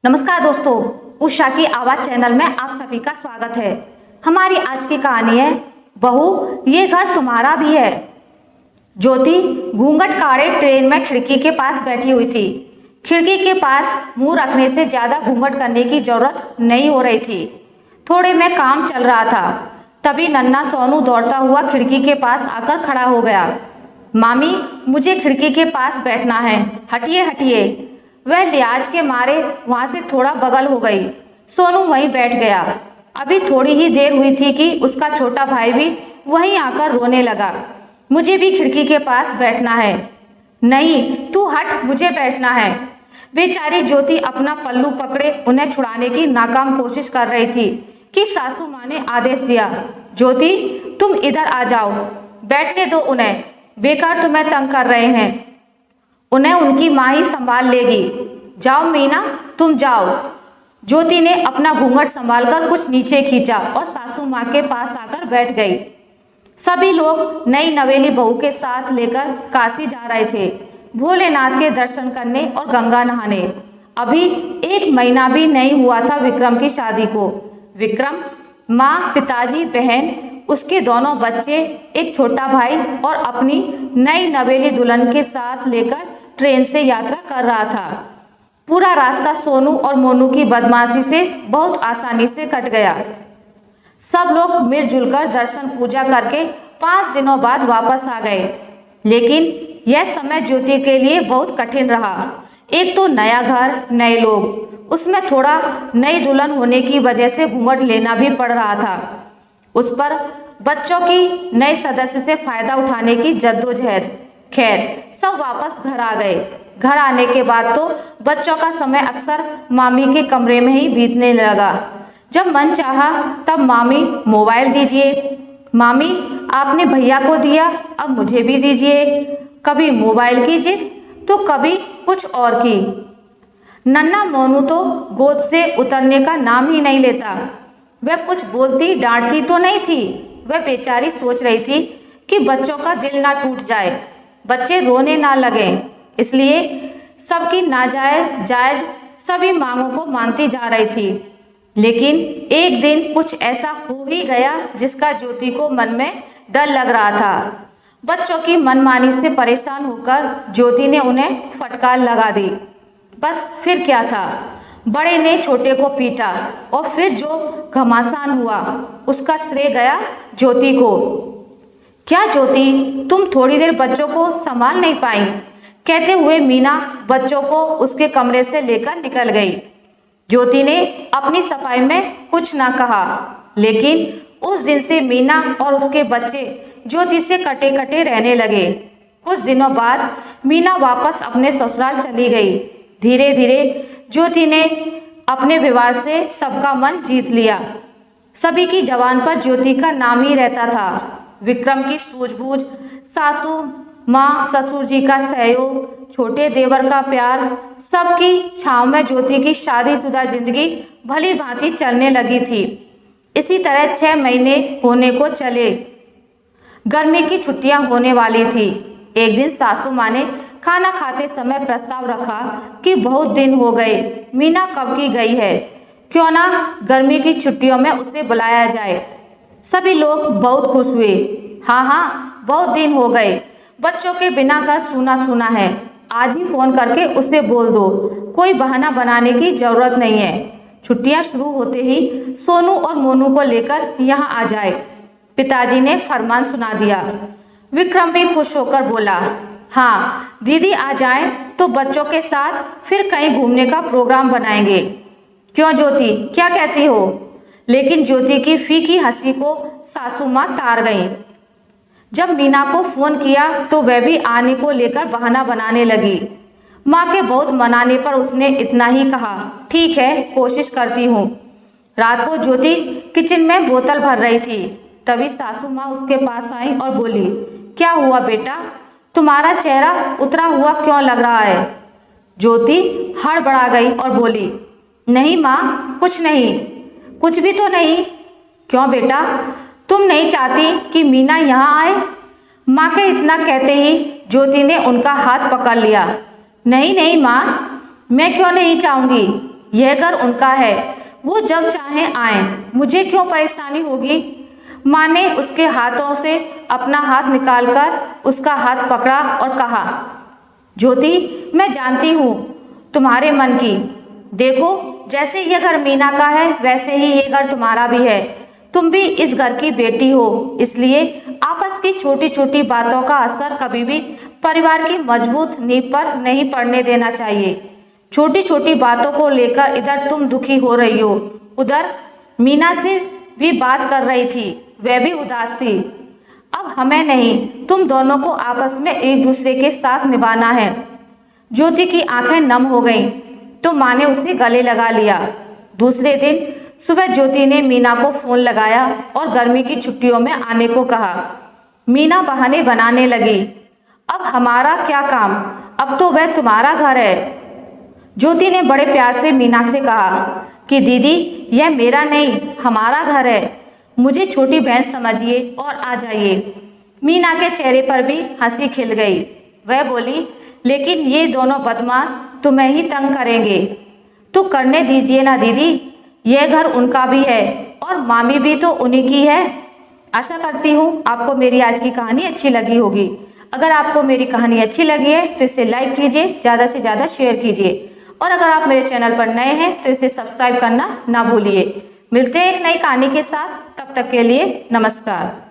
नमस्कार दोस्तों, उषा की आवाज चैनल में आप सभी का स्वागत है। हमारी आज की कहानी है बहू ये घर तुम्हारा भी है। ज्योति घूंघट काढ़े ट्रेन में खिड़की के पास बैठी हुई थी। खिड़की के पास मुंह रखने से ज्यादा घूंघट करने की जरूरत नहीं हो रही थी। थोड़े में काम चल रहा था। तभी नन्हा सोनू दौड़ता हुआ खिड़की के पास आकर खड़ा हो गया। मामी, मुझे खिड़की के पास बैठना है, हटिए हटिए। वह लिहाज के मारे वहां से थोड़ा बगल हो गई। सोनू वहीं बैठ गया। अभी थोड़ी ही देर हुई थी कि उसका छोटा भाई भी वहीं आकर रोने लगा। मुझे भी खिड़की के पास बैठना है। नहीं, तू हट, मुझे बैठना है। बेचारी ज्योति अपना पल्लू पकड़े उन्हें छुड़ाने की नाकाम कोशिश कर रही थी कि सासू माँ ने आदेश दिया, ज्योति तुम इधर आ जाओ, बैठने दो उन्हें, बेकार तुम्हें तंग कर रहे हैं। उन्हें उनकी माँ ही संभाल लेगी। जाओ मीना, तुम जाओ। ज्योति ने अपना घूंघट संभालकर कुछ नीचे खींचा और सासू माँ के पास आकर बैठ गई। सभी लोग नई नवेली बहू के साथ लेकर काशी जा रहे थे, भोलेनाथ के दर्शन करने और गंगा नहाने। अभी 1 महीना भी नहीं हुआ था विक्रम की शादी को। विक्रम माँ, पिताजी, बहन, उसके दोनों बच्चे, एक छोटा भाई और अपनी नई नवेली दुल्हन के साथ लेकर ट्रेन से यात्रा कर रहा था। पूरा रास्ता सोनू और मोनू की बदमाशी से बहुत आसानी से कट गया। सब लोग मिलजुल कर दर्शन पूजा करके 5 दिनों बाद वापस आ गए। लेकिन यह समय ज्योति के लिए बहुत कठिन रहा। एक तो नया घर, नए लोग, उसमें थोड़ा नई दुल्हन होने की वजह से घूंघट लेना भी पड़ रहा था। उस पर बच्चों की नए सदस्य से फायदा उठाने की जद्दोजहद। खैर, सब वापस घर आ गए। घर आने के बाद तो बच्चों का समय अक्सर मामी के कमरे में ही बीतने लगा। जब मन चाहा तब मामी मोबाइल दीजिए, मामी आपने भैया को दिया अब मुझे भी दीजिए। कभी मोबाइल की जिद तो कभी कुछ और की। नन्हा मोनू तो गोद से उतरने का नाम ही नहीं लेता। वह कुछ बोलती डांटती तो नहीं थी। वह बेचारी सोच रही थी कि बच्चों का दिल ना टूट जाए, बच्चे रोने ना लगे, इसलिए सबकी नाजायज जायज सभी मांगों को मानती जा रही थी। लेकिन एक दिन कुछ ऐसा हो ही गया जिसका ज्योति को मन में डर लग रहा था। बच्चों की मनमानी से परेशान होकर ज्योति ने उन्हें फटकार लगा दी। बस फिर क्या था, बड़े ने छोटे को पीटा और फिर जो घमासान हुआ उसका श्रेय गया ज्योति को। क्या ज्योति, तुम थोड़ी देर बच्चों को संभाल नहीं पाई? कहते हुए मीना बच्चों को उसके कमरे से लेकर निकल गई। ज्योति ने अपनी सफाई में कुछ ना कहा, लेकिन उस दिन से मीना और उसके बच्चे ज्योति से कटे कटे रहने लगे। कुछ दिनों बाद मीना वापस अपने ससुराल चली गई। धीरे धीरे ज्योति ने अपने व्यवहार से सबका मन जीत लिया। सभी की जबान पर ज्योति का नाम ही रहता था। विक्रम की सूझबूझ, सासू माँ ससुर जी का सहयोग, छोटे देवर का प्यार, सबकी छांव में ज्योति की शादीशुदा जिंदगी भली भांति चलने लगी थी। इसी तरह 6 महीने होने को चले। गर्मी की छुट्टियां होने वाली थी। एक दिन सासू माँ ने खाना खाते समय प्रस्ताव रखा कि बहुत दिन हो गए, मीना कब की गई है, क्यों ना गर्मी की छुट्टियों में उसे बुलाया जाए। सभी लोग बहुत खुश हुए। हाँ हाँ, बहुत दिन हो गए, बच्चों के बिना घर सूना सूना है, आज ही फोन करके उसे बोल दो, कोई बहाना बनाने की जरूरत नहीं है। छुट्टियां शुरू होते ही सोनू और मोनू को लेकर यहाँ आ जाए, पिताजी ने फरमान सुना दिया। विक्रम भी खुश होकर बोला, हाँ दीदी आ जाए तो बच्चों के साथ फिर कहीं घूमने का प्रोग्राम बनाएंगे। क्यों ज्योति, क्या कहती हो? लेकिन ज्योति की फीकी हंसी को सासू माँ तार गईं। जब मीना को फोन किया तो वह भी आने को लेकर बहाना बनाने लगी। माँ के बहुत मनाने पर उसने इतना ही कहा, ठीक है कोशिश करती हूँ। रात को ज्योति किचन में बोतल भर रही थी। तभी सासू माँ उसके पास आई और बोली, क्या हुआ बेटा, तुम्हारा चेहरा उतरा हुआ क्यों लग रहा है? ज्योति हड़बड़ा गई और बोली, नहीं माँ, कुछ नहीं, कुछ भी तो नहीं। क्यों बेटा, तुम नहीं चाहती कि मीना यहाँ आए? माँ के इतना कहते ही ज्योति ने उनका हाथ पकड़ लिया। नहीं नहीं माँ, मैं क्यों नहीं चाहूँगी, यह घर उनका है, वो जब चाहें आए, मुझे क्यों परेशानी होगी। माँ ने उसके हाथों से अपना हाथ निकालकर उसका हाथ पकड़ा और कहा, ज्योति मैं जानती हूँ तुम्हारे मन की। देखो जैसे ये घर मीना का है वैसे ही ये घर तुम्हारा भी है। तुम भी इस घर की बेटी हो, इसलिए आपस की छोटी छोटी बातों का असर कभी भी परिवार की मजबूत नींव पर नहीं पड़ने देना चाहिए। छोटी छोटी बातों को लेकर इधर तुम दुखी हो रही हो, उधर मीना से भी बात कर रही थी, वह भी उदास थी। अब हमें नहीं, तुम दोनों को आपस में एक दूसरे के साथ निभाना है। ज्योति की आंखें नम हो गईं तो माँ ने उसे गले लगा लिया। दूसरे दिन सुबह ज्योति ने मीना को फोन लगाया और गर्मी की छुट्टियों में आने को कहा। मीना बहाने बनाने लगी, अब हमारा क्या काम, अब तो वह तुम्हारा घर है। ज्योति ने बड़े प्यार से मीना से कहा कि दीदी यह मेरा नहीं हमारा घर है, मुझे छोटी बहन समझिए और आ जाइए। मीना के चेहरे पर भी हंसी खिल गई। वह बोली, लेकिन ये दोनों बदमाश तुम्हें ही तंग करेंगे। तो करने दीजिए ना दीदी, यह घर उनका भी है और मामी भी तो उन्हीं की है। आशा करती हूँ आपको मेरी आज की कहानी अच्छी लगी होगी। अगर आपको मेरी कहानी अच्छी लगी है तो इसे लाइक कीजिए, ज़्यादा से ज़्यादा शेयर कीजिए और अगर आप मेरे चैनल पर नए हैं तो इसे सब्सक्राइब करना ना भूलिए। मिलते हैं एक नई कहानी के साथ, तब तक के लिए नमस्कार।